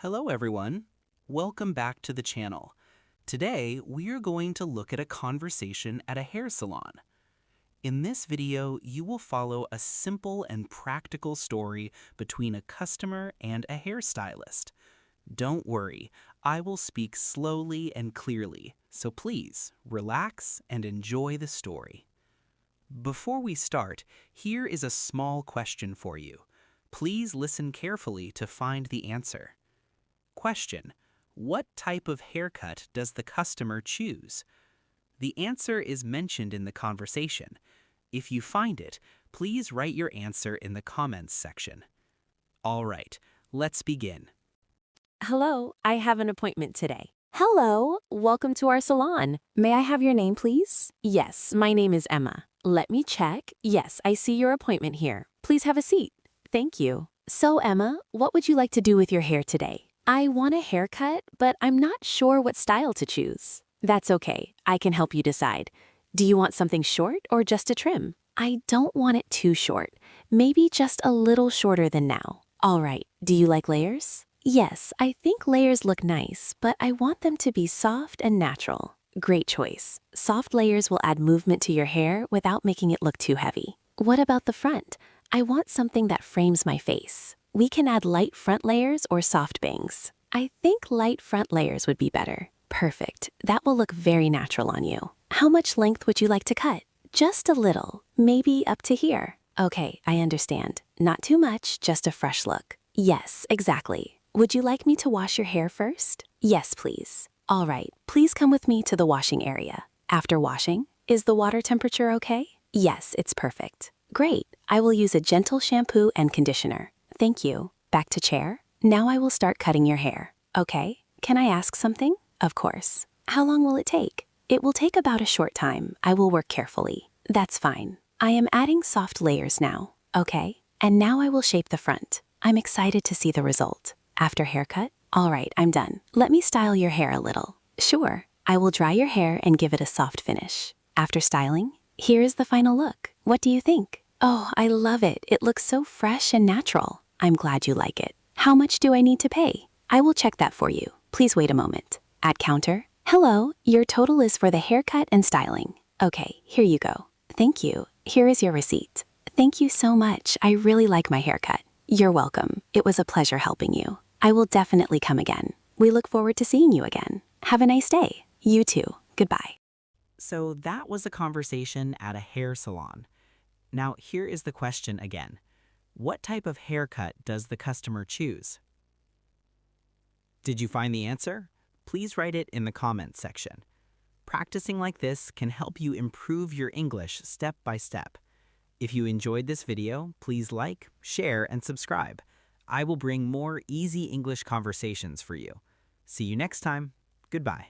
Hello everyone. Welcome back to the channel. Today, we are going to look at a conversation at a hair salon. In this video, you will follow a simple and practical story between a customer and a hairstylist. Don't worry, I will speak slowly and clearly, so please relax and enjoy the story. Before we start, here is a small question for you. Please listen carefully to find the answer. Question: what type of haircut does the customer choose? The answer is mentioned in the conversation. If you find it, please write your answer in the comments section. All right, let's begin. Hello, I have an appointment today. Hello, welcome to our salon. May I have your name, please? Yes, my name is Emma. Let me check. Yes, I see your appointment here. Please have a seat. Thank you. So, Emma, what would you like to do with your hair today? I want a haircut, but I'm not sure what style to choose. That's okay. I can help you decide. Do you want something short or just a trim? I don't want it too short. Maybe just a little shorter than now. All right. Do you like layers? Yes, I think layers look nice, but I want them to be soft and natural. Great choice. Soft layers will add movement to your hair without making it look too heavy. What about the front? I want something that frames my face. We can add light front layers or soft bangs. I think light front layers would be better. Perfect. That will look very natural on you. How much length would you like to cut? Just a little, maybe up to here. Okay, I understand. Not too much, just a fresh look. Yes, exactly. Would you like me to wash your hair first? Yes, please. All right, please come with me to the washing area. After washing, is the water temperature okay? Yes, it's perfect. Great. I will use a gentle shampoo and conditioner. Thank you. Back to chair. Now I will start cutting your hair. Okay. Can I ask something? Of course. How long will it take? It will take about a short time. I will work carefully. That's fine. I am adding soft layers now. Okay. And now I will shape the front. I'm excited to see the result. After haircut? All right, I'm done. Let me style your hair a little. Sure. I will dry your hair and give it a soft finish. After styling, here is the final look. What do you think? Oh, I love it. It looks so fresh and natural. I'm glad you like it. How much do I need to pay? I will check that for you. Please wait a moment. At counter. Hello, your total is for the haircut and styling. Okay, here you go. Thank you. Here is your receipt. Thank you so much. I really like my haircut. You're welcome. It was a pleasure helping you. I will definitely come again. We look forward to seeing you again. Have a nice day. You too. Goodbye. So that was a conversation at a hair salon. Now here is the question again. What type of haircut does the customer choose? Did you find the answer? Please write it in the comments section. Practicing like this can help you improve your English step by step. If you enjoyed this video, please like, share, and subscribe. I will bring more easy English conversations for you. See you next time. Goodbye.